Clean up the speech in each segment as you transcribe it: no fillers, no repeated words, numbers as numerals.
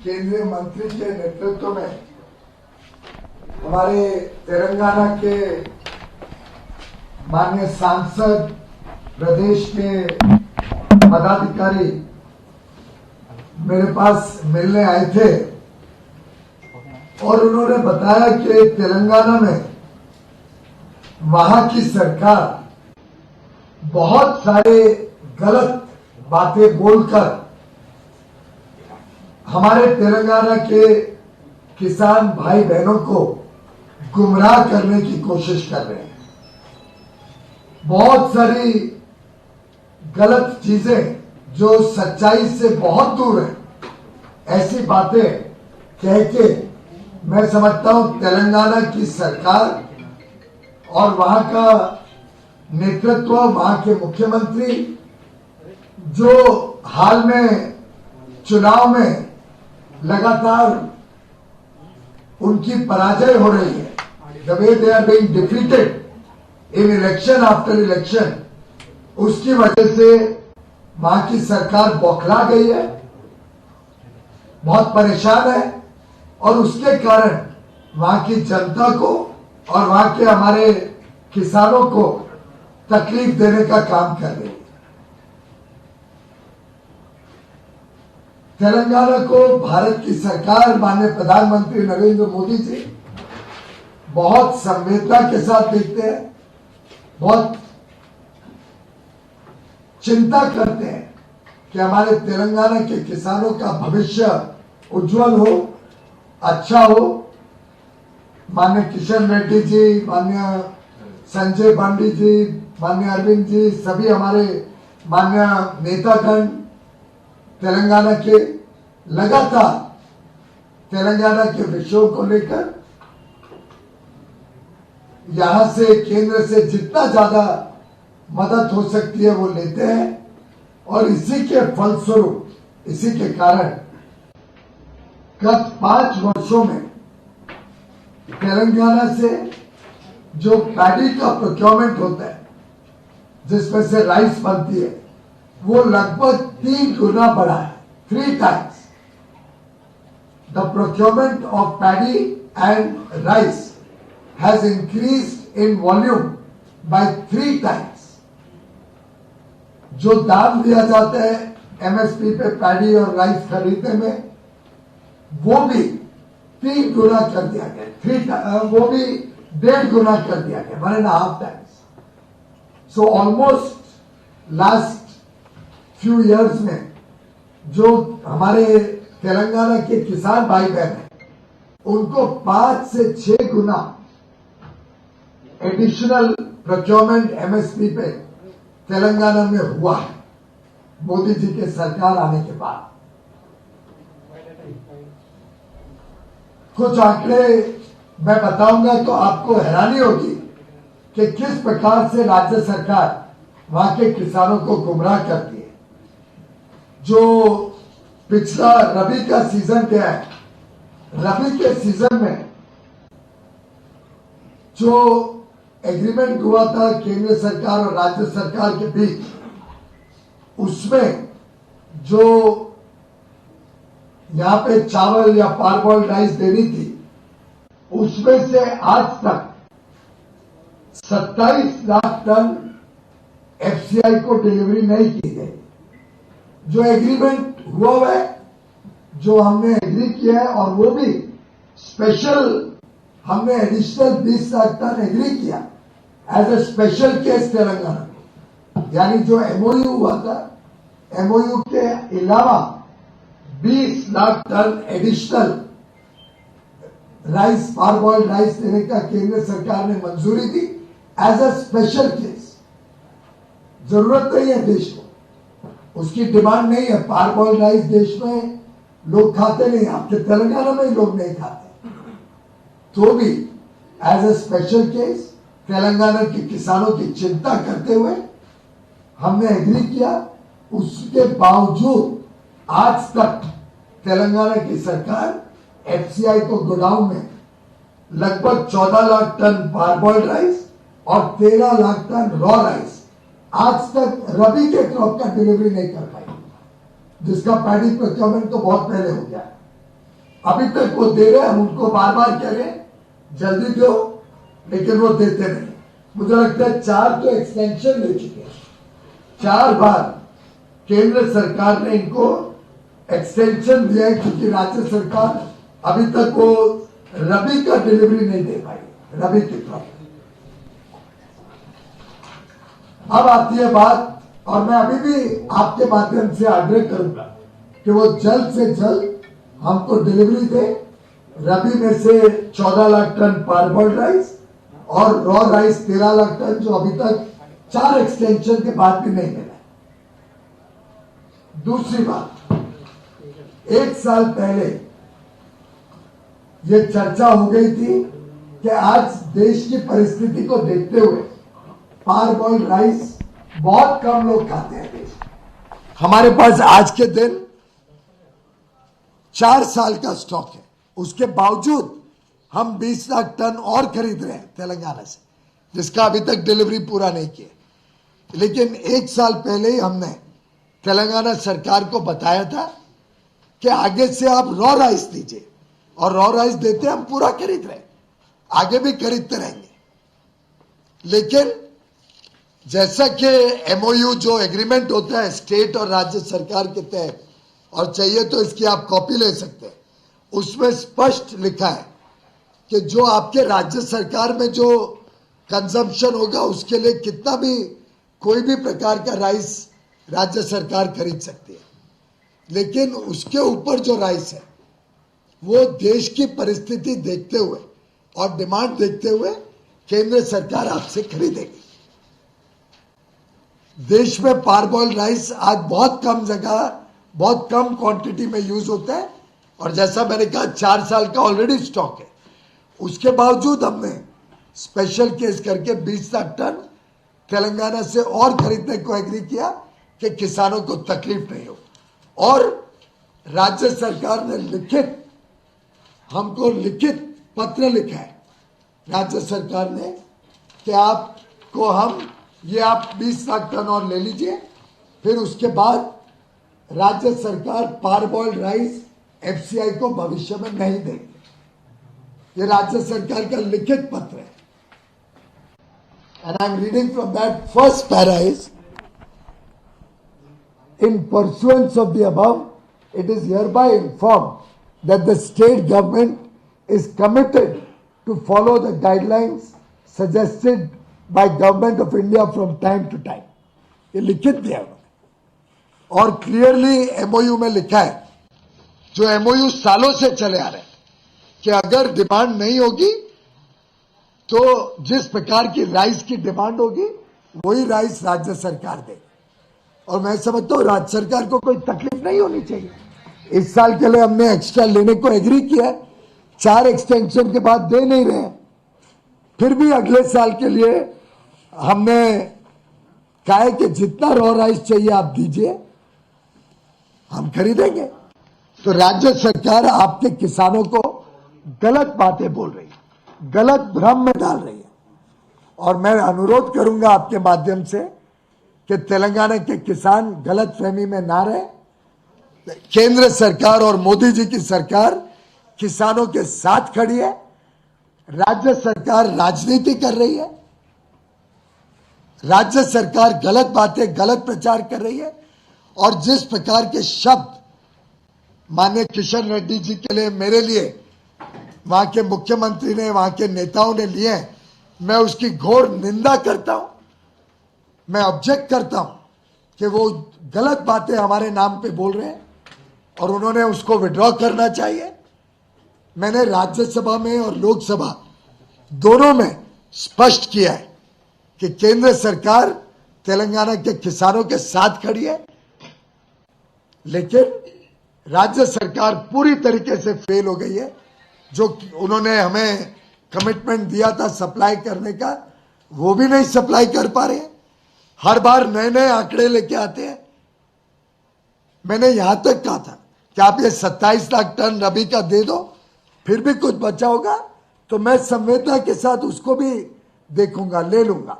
केंद्रीय मंत्री के नेतृत्व में हमारे तेलंगाना के माननीय सांसद, प्रदेश के पदाधिकारी मेरे पास मिलने आए थे और उन्होंने बताया कि तेलंगाना में वहां की सरकार बहुत सारे गलत बातें बोलकर हमारे तेलंगाना के किसान भाई बहनों को गुमराह करने की कोशिश कर रहे हैं। बहुत सारी गलत चीजें जो सच्चाई से बहुत दूर है, ऐसी बातें कह के मैं समझता हूं तेलंगाना की सरकार और वहां का नेतृत्व, वहां के मुख्यमंत्री जो हाल में चुनाव में लगातार उनकी पराजय हो रही है, the way they are being defeated in election after election, उसकी वजह से वहां की सरकार बौखला गई है, बहुत परेशान है और उसके कारण वहां की जनता को और वहां के हमारे किसानों को तकलीफ देने का काम कर रही है। तेलंगाना को भारत की सरकार, माननीय प्रधानमंत्री नरेंद्र मोदी जी बहुत संवेदना के साथ देखते हैं, बहुत चिंता करते हैं कि हमारे तेलंगाना के किसानों का भविष्य उज्जवल हो, अच्छा हो। माननीय किशन रेड्डी जी, माननीय संजय बंडी जी, माननीय अरविंद जी, सभी हमारे माननीय नेतागण तेलंगाना के लगातार तेलंगाना के विषयों को लेकर यहां से, केंद्र से जितना ज्यादा मदद हो सकती है वो लेते हैं और इसी के फलस्वरूप, इसी के कारण गत 5 वर्षों में तेलंगाना से जो पैडी का प्रोक्योरमेंट होता है, जिसमें से राइस बनती है, वो लगभग 3 गुना बढ़ा है, 3 times. The procurement of paddy and rice has increased in volume by 3 times. जो दाम दिया जाता है एमएसपी पे पैडी और राइस खरीदने में, वो भी 3 गुना कर दिया गया, वो भी 1.5 गुना कर दिया गया, 1.5 times. So almost last few years में जो हमारे तेलंगाना के किसान भाई बहन हैं, उनको 5 से 6 गुना एडिशनल प्रोक्योरमेंट एमएसपी पे तेलंगाना में हुआ है मोदी जी के सरकार आने के बाद। कुछ आंकड़े मैं बताऊंगा तो आपको हैरानी होगी कि किस प्रकार से राज्य सरकार वहां के किसानों को गुमराह करती है। जो पिछला रबी का सीजन क्या है, रबी के सीजन में जो एग्रीमेंट हुआ था केंद्र सरकार और राज्य सरकार के बीच, उसमें जो यहां पे चावल या पारबॉइल्ड राइस देनी थी, उसमें से आज तक 27 लाख टन एफसीआई को डिलीवरी नहीं की गई। जो एग्रीमेंट हुआ है, जो हमने एग्री किया है, और वो भी स्पेशल हमने एडिशनल 20 लाख टन एग्री किया as a special case Telangana को, यानी जो एमओयू हुआ था, एमओयू के अलावा 20 lakh ton additional rice, parboiled rice देने का केंद्र सरकार ने मंजूरी दी एज ए स्पेशल केस। जरूरत नहीं है देश को, उसकी डिमांड नहीं है। पारबॉइल्ड राइस देश में लोग खाते नहीं, आपके तेलंगाना में ही लोग नहीं खाते, तो भी as a special case Telangana के किसानों की चिंता करते हुए हमने एग्री किया। उसके बावजूद आज तक तेलंगाना की सरकार एफसीआई को गोडाउन में लगभग 14 लाख टन पारबॉइल्ड राइस और 13 लाख टन रॉ राइस आज तक रबी के क्रॉप का डिलीवरी नहीं कर पाई, जिसका पैडी प्रोक्योरमेंट तो बहुत पहले हो गया। अभी तक वो दे रहे हैं, हम उनको बार बार कह रहे हैं जल्दी दो, लेकिन वो देते नहीं। मुझे लगता है 4 तो एक्सटेंशन ले चुके हैं, 4 बार केंद्र सरकार ने इनको एक्सटेंशन दिया है, क्योंकि राज्य सरकार अभी तक वो रबी का डिलीवरी नहीं दे पाई, रबी की प्रॉब्लम। अब आती है बात, और मैं अभी भी आपके माध्यम से आग्रह करूंगा कि वो जल्द से जल्द हमको डिलीवरी दे। रबी में से 14 लाख टन पारबॉइल्ड राइस और रॉ राइस 13 लाख टन, जो अभी तक 4 एक्सटेंशन के बाद भी नहीं मिला। दूसरी बात, 1 साल पहले ये चर्चा हो गई थी कि आज देश की परिस्थिति को देखते हुए पारबॉइल्ड राइस बहुत कम लोग खाते हैं देश में। हमारे पास आज के दिन 4 साल का स्टॉक है, उसके बावजूद हम 20 लाख टन और खरीद रहे हैं तेलंगाना से, जिसका अभी तक डिलीवरी पूरा नहीं किया। लेकिन 1 साल पहले ही हमने तेलंगाना सरकार को बताया था कि आगे से आप रॉ राइस दीजिए, और रॉ राइस देते हम पूरा खरीद रहे हैं, आगे भी खरीदते रहेंगे। लेकिन जैसा कि एमओयू जो एग्रीमेंट होता है स्टेट और राज्य सरकार के तहत, और चाहिए तो इसकी आप कॉपी ले सकते हैं, उसमें स्पष्ट लिखा है कि जो आपके राज्य सरकार में जो कंजम्पशन होगा उसके लिए कितना भी कोई भी प्रकार का राइस राज्य सरकार खरीद सकती है। लेकिन उसके ऊपर जो राइस है वो देश की परिस्थिति देखते हुए और डिमांड देखते हुए केंद्र सरकार आपसे खरीदेगी। देश में पारबॉइल्ड राइस आज बहुत कम जगह, बहुत कम क्वांटिटी में यूज होता है, और जैसा मैंने कहा 4 साल का ऑलरेडी स्टॉक है। उसके बावजूद हमने स्पेशल केस करके 20 लाख टन तेलंगाना से और खरीदने को एग्री किया कि किसानों को तकलीफ नहीं हो। और राज्य सरकार ने हमको लिखित पत्र लिखा है राज्य सरकार ने कि आपको हम ये आप 20 लाख टन और ले लीजिए। फिर उसके बाद राज्य सरकार पारबॉइल्ड राइस एफसीआई को भविष्य में नहीं देगी। ये राज्य सरकार का लिखित पत्र है। And I am reading from that first para is, in pursuance of the above, it is hereby informed that the state government is committed to follow the guidelines suggested by Government of India from time to time. ये लिखित दिया उन्होंने, और clearly MOU में लिखा है, जो MOU सालों से चले आ रहे हैं, कि अगर डिमांड नहीं होगी तो जिस प्रकार की राइस की डिमांड होगी वही राइस राज्य सरकार देगी। और मैं समझता हूँ राज्य सरकार को कोई तकलीफ नहीं होनी चाहिए। इस साल के लिए हमने एक्स्ट्रा लेने को एग्री किया है, 4 एक्सटेंशन के बाद दे नहीं रहे हैं, फिर भी अगले साल के लिए हमने कहा है कि जितना रॉ राइस चाहिए आप दीजिए, हम खरीदेंगे। तो राज्य सरकार आपके किसानों को गलत बातें बोल रही है, गलत भ्रम में डाल रही है। और मैं अनुरोध करूंगा आपके माध्यम से कि तेलंगाना के किसान गलत फहमी में ना रहे। केंद्र सरकार और मोदी जी की सरकार किसानों के साथ खड़ी है। राज्य सरकार राजनीति कर रही है, राज्य सरकार गलत बातें, गलत प्रचार कर रही है। और जिस प्रकार के शब्द माननीय किशन रेड्डी जी के लिए, मेरे लिए, वहां के मुख्यमंत्री ने, वहां के नेताओं ने लिए, मैं उसकी घोर निंदा करता हूं। मैं ऑब्जेक्ट करता हूं कि वो गलत बातें हमारे नाम पे बोल रहे हैं और उन्होंने उसको विड्रॉ करना चाहिए। मैंने राज्यसभा में और लोकसभा दोनों में स्पष्ट किया है कि केंद्र सरकार तेलंगाना के किसानों के साथ खड़ी है, लेकिन राज्य सरकार पूरी तरीके से फेल हो गई है। जो उन्होंने हमें कमिटमेंट दिया था सप्लाई करने का, वो भी नहीं सप्लाई कर पा रहे हैं। हर बार नए नए आंकड़े लेके आते हैं। मैंने यहां तक कहा था कि आप ये 27 लाख टन रबी का दे दो, फिर भी कुछ बचा होगा तो मैं संवेदना के साथ उसको भी देखूंगा, ले लूंगा।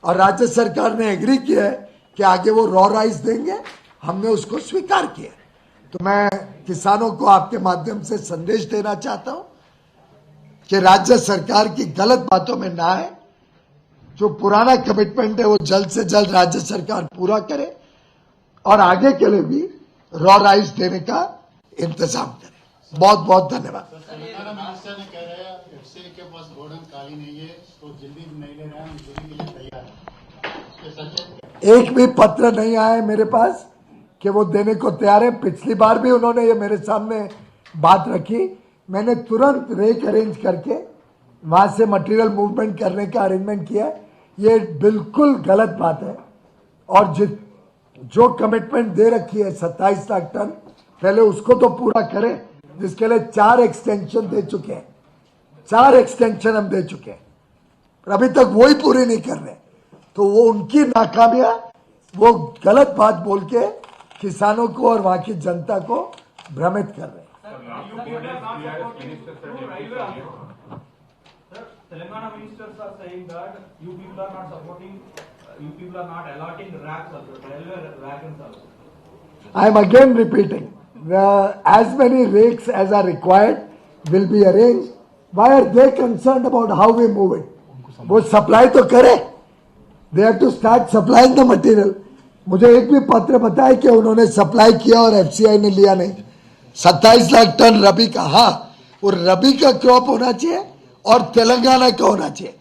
और राज्य सरकार ने एग्री किया है कि आगे वो रॉ राइस देंगे, हमने उसको स्वीकार किया। तो मैं किसानों को आपके माध्यम से संदेश देना चाहता हूं कि राज्य सरकार की गलत बातों में ना आए। जो पुराना कमिटमेंट है वो जल्द से जल्द राज्य सरकार पूरा करे और आगे के लिए भी रॉ राइस देने का इंतजाम करे। बहुत बहुत धन्यवाद। तेलंगाना मिनिस्टर ने कह रहे हैं एफसीआई के पास गोडाउन खाली नहीं है, तो जल्दी नहीं ले रहे हैं, जल्दी के लिए तैयार है। ये सच है? एक भी पत्र नहीं आया है मेरे पास कि वो देने को तैयार है। पिछली बार भी उन्होंने ये मेरे सामने बात रखी, मैंने तुरंत रेक अरेंज करके वहां से मटेरियल मूवमेंट करने का अरेंजमेंट किया। ये बिल्कुल गलत बात है और जो कमिटमेंट दे रखी है 27 लाख टन, पहले उसको तो पूरा करें, जिसके लिए 4 एक्सटेंशन दे चुके हैं। 4 एक्सटेंशन हम दे चुके हैं, पर अभी तक वो ही पूरी नहीं कर रहे। तो वो उनकी नाकामियां, वो गलत बात बोल के किसानों को और वहां की जनता को भ्रमित कर रहे हैं। Telangana ministers are saying that you people are not supporting, you people are not allotting racks also, railway wagons also. I am again repeating, as many rakes as are required will be arranged. Why are they concerned about how we move it? वो supply तो करे, they have to start supplying the material. मुझे एक भी पत्र बताया कि उन्होंने सप्लाई किया और एफसीआई ने लिया नहीं। 27 लाख टन रबी का, हाँ वो रबी का क्रॉप होना चाहिए और तेलंगाना का होना चाहिए,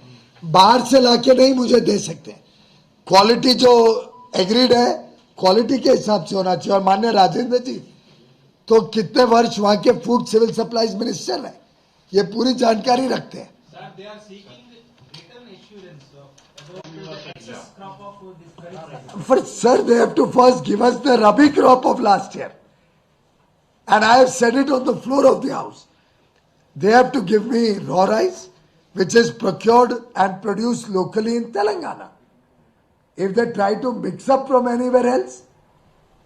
बाहर से लाके नहीं मुझे दे सकते। क्वालिटी जो एग्रीड है क्वालिटी के हिसाब से होना चाहिए। और माननीय राजेंद्र जी तो कितने वर्ष वहां के फूड सिविल सप्लाईज मिनिस्टर है, ये पूरी जानकारी रखते हैं। But sir, they have to first give us the rabi crop of last year, and I have said it on the floor of the house. They have to give me raw rice, which is procured and produced locally in Telangana. If they try to mix up from anywhere else,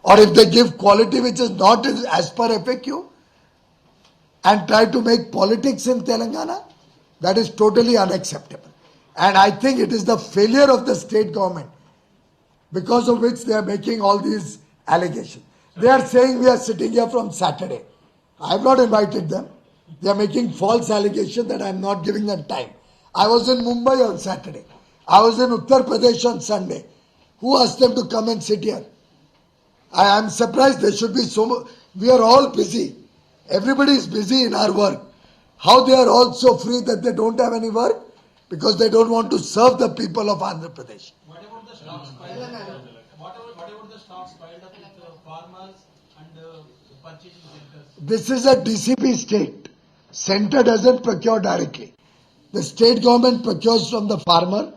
or if they give quality which is not as per FAQ, and try to make politics in Telangana, that is totally unacceptable. And I think it is the failure of the state government because of which they are making all these allegations. They are saying we are sitting here from Saturday. I have not invited them. They are making false allegations that I am not giving them time. I was in Mumbai on Saturday. I was in Uttar Pradesh on Sunday. Who asked them to come and sit here? I am surprised. There should be so much. We are all busy. Everybody is busy in our work. How they are all so free that they don't have any work? Because they don't want to serve the people of Andhra Pradesh. What about the stocks piled up? What about the stocks piled up with farmers and purchasing centers? This is a DCP state. Center doesn't procure directly. The state government procures from the farmer,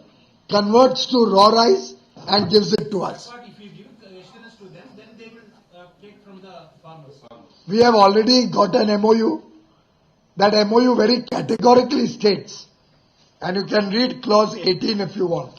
converts to raw rice and gives it to us. But if you give estimates to them, then they will take from the farmers. We have already got an MOU. That MOU very categorically states, and you can read clause 18 if you want.